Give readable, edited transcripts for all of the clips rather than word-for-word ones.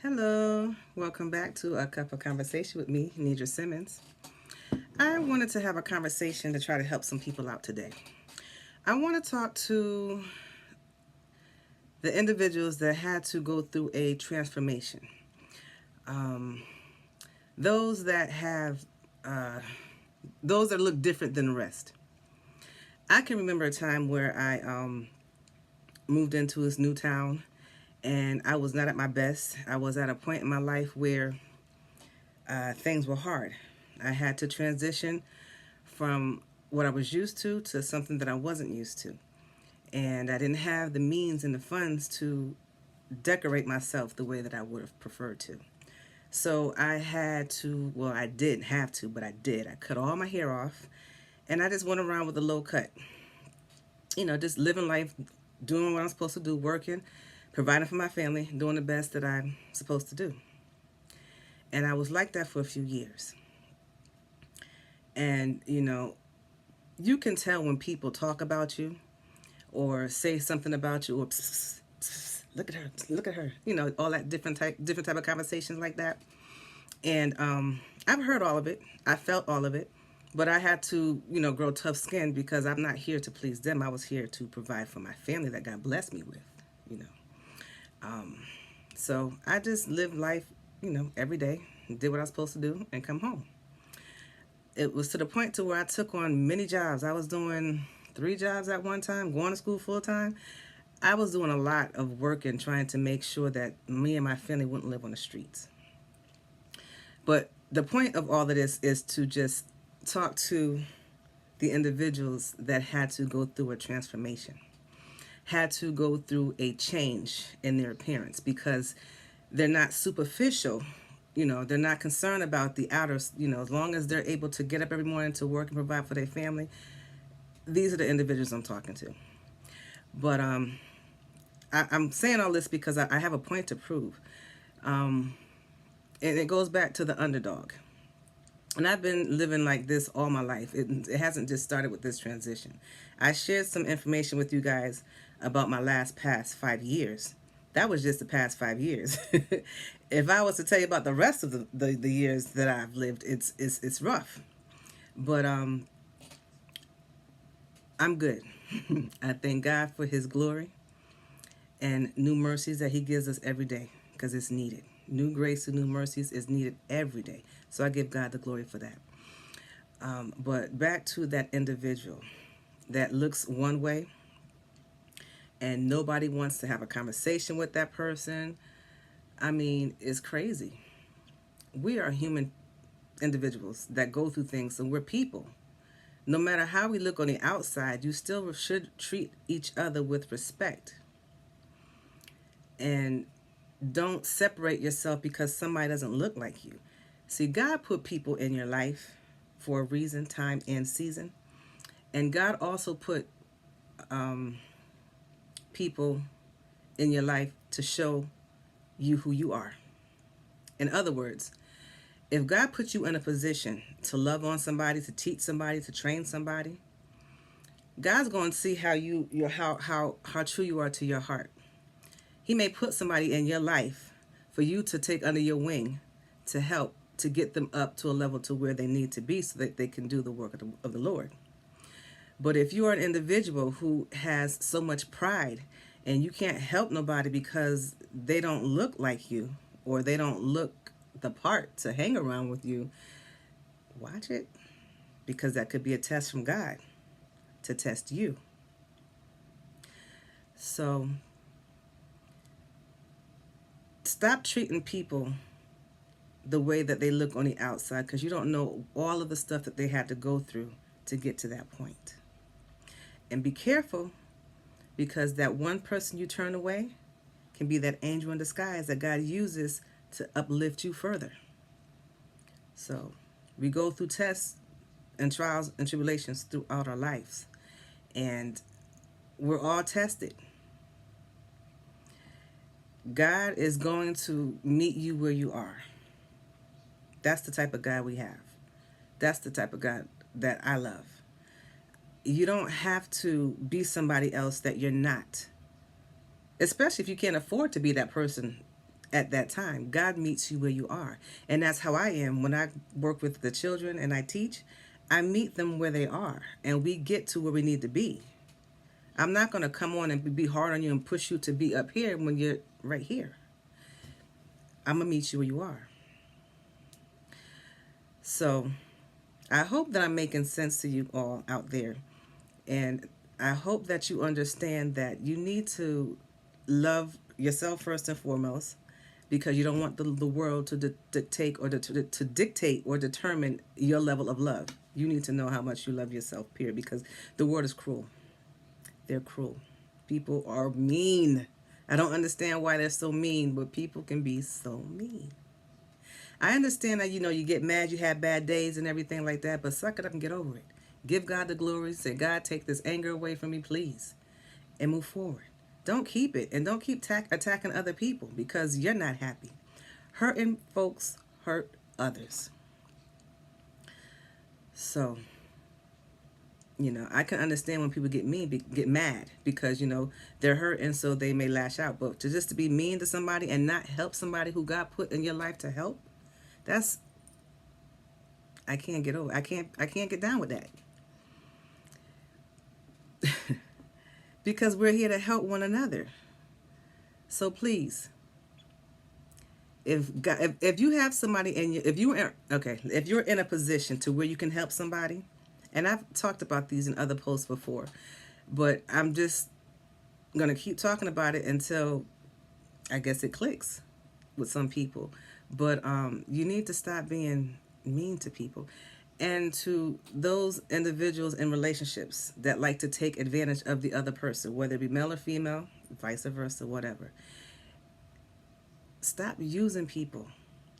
Hello, welcome back to A Cup of Conversation with me, Nidra Simmons. I wanted to have a conversation to try to help some people out today. I want to talk to the individuals that had to go through a transformation. Um, those that have, uh, those that look different than the rest. I can remember a time where I moved into this new town and I was not at my best. I was at a point in my life where things were hard. I had to transition from what I was used to something that I wasn't used to. And I didn't have the means and the funds to decorate myself the way that I would have preferred to. So I had to, well, I didn't have to, but I did. I cut all my hair off and I just went around with a low cut. Just living life, doing what I'm supposed to do, working, providing for my family, doing the best that I'm supposed to do. And I was like that for a few years. And, you can tell when people talk about you or say something about you or pss, pss, pss, look at her, all that different type of conversations like that. And I've heard all of it. I felt all of it. But I had to, grow tough skin because I'm not here to please them. I was here to provide for my family that God blessed me with, you know. Um, so I just lived life, every day, did what I was supposed to do, and come home. It was to the point to where I took on many jobs. I was doing 3 jobs at one time, going to school full time. I was doing a lot of work and trying to make sure that me and my family wouldn't live on the streets. But the point of all of this is to just talk to the individuals that had to go through a transformation, had to go through a change in their appearance because they're not superficial. They're not concerned about the outer, as long as they're able to get up every morning to work and provide for their family. These are the individuals I'm talking to. But I'm saying all this because I have a point to prove. Um, and it goes back to the underdog. And I've been living like this all my life. It hasn't just started with this transition. I shared some information with you guys about my past 5 years. That was just the past 5 years. If I was to tell you about the rest of the years that I've lived, it's rough. But I'm good. I thank God for His glory and new mercies that He gives us every day because it's needed. New grace and new mercies is needed every day. So I give God the glory for that. But back to that individual that looks one way and nobody wants to have a conversation with that person. I mean, it's crazy. We are human individuals that go through things, and we're people. No matter how we look on the outside, you still should treat each other with respect. And don't separate yourself because somebody doesn't look like you. See, God put people in your life for a reason, time, and season. And God also put um, people in your life to show you who you are. In other words, if God put you in a position to love on somebody, to teach somebody, to train somebody, God's going to see how how true you are to your heart. He may put somebody in your life for you to take under your wing to help to get them up to a level to where they need to be so that they can do the work of the Lord. But if you are an individual who has so much pride and you can't help nobody because they don't look like you or they don't look the part to hang around with you, watch it because that could be a test from God to test you. So stop treating people the way that they look on the outside because you don't know all of the stuff that they had to go through to get to that point. And be careful because that one person you turn away can be that angel in disguise that God uses to uplift you further. So we go through tests and trials and tribulations throughout our lives, and we're all tested. God is going to meet you where you are. That's the type of God we have. That's the type of God that I love. You don't have to be somebody else that you're not, especially if you can't afford to be that person at that time. God meets you where you are. And that's how I am when I work with the children and I teach. I meet them where they are and we get to where we need to be. I'm not going to come on and be hard on you and push you to be up here when you're right here. I'm going to meet you where you are. So I hope that I'm making sense to you all out there. And I hope that you understand that you need to love yourself first and foremost, because you don't want the world to dictate or to dictate or determine your level of love. You need to know how much you love yourself, period, because the world is cruel. They're cruel. People are mean. I don't understand why they're so mean, but people can be so mean. I understand that, you get mad, you have bad days and everything like that, but suck it up and get over it. Give God the glory. Say, God, take this anger away from me, please, and move forward. Don't keep it, and don't keep attacking other people because you're not happy. Hurting folks hurt others. So, I can understand when people get mad because, they're hurt and so they may lash out. But to be mean to somebody and not help somebody who God put in your life to help, I can't get over. I can't get down with that. Because we're here to help one another. So please, if you have somebody if you're in a position to where you can help somebody, and I've talked about these in other posts before, but I'm just gonna keep talking about it until I guess it clicks with some people. But you need to stop being mean to people. And to those individuals in relationships that like to take advantage of the other person, whether it be male or female, vice versa, whatever. Stop using people.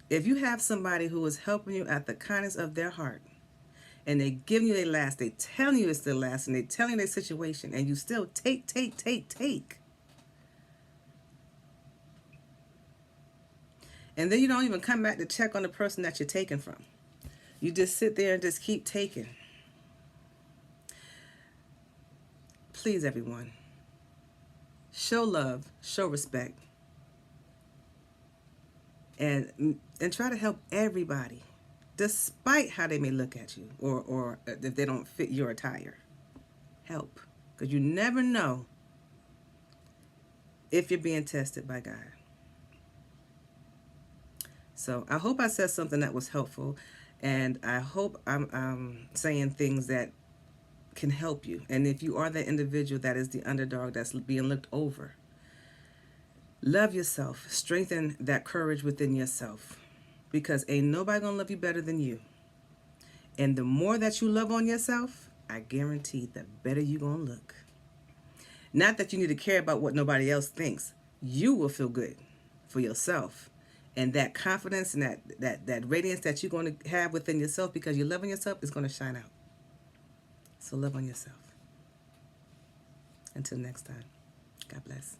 If you have somebody who is helping you at the kindness of their heart, and they give you their last, they tell you it's their last, and they tell you their situation, and you still take. And then you don't even come back to check on the person that you're taking from. You just sit there and just keep taking. Please, everyone, show love, show respect, and try to help everybody, despite how they may look at you or if they don't fit your attire. Help, because you never know if you're being tested by God. So I hope I said something that was helpful. And I hope I'm saying things that can help you. And if you are the individual that is the underdog that's being looked over, love yourself. Strengthen that courage within yourself. Because ain't nobody going to love you better than you. And the more that you love on yourself, I guarantee the better you're going to look. Not that you need to care about what nobody else thinks. You will feel good for yourself. And that confidence and that radiance that you're going to have within yourself because you love on yourself is going to shine out. So love on yourself. Until next time, God bless.